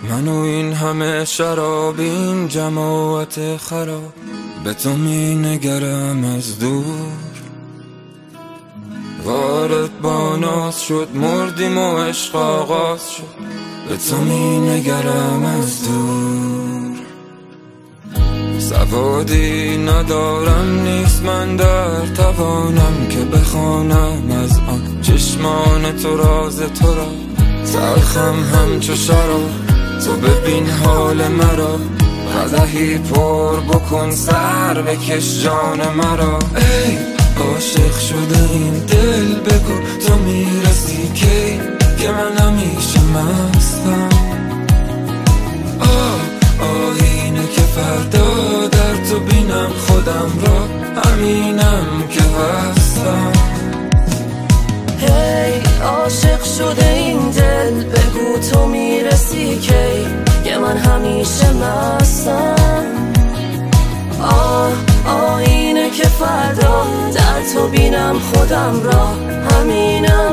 من و این همه شراب، این جماعت خراب، به تو می نگرم از دور. وارد با ناز شد، مردیم و عشق آغاز شد، به تو می نگرم از دور. سوادی ندارم، نیست من در توانم که بخوانم از آن چشمان تو راز تو را. تلخم همچو شراب، تو ببین حال مرا، قدحی پر بکن سر بکش جان مرا. ای عاشق شده این دل، بگو تو میرسی کی که من همیشه مستم. آینه که فردا در تو بینم خودم را، همینم که هستم. هی عاشق شده این دل، بگو تو میرسی کی که من همیشه مستم. آینه که فردا در تو بینم خودم را، همینم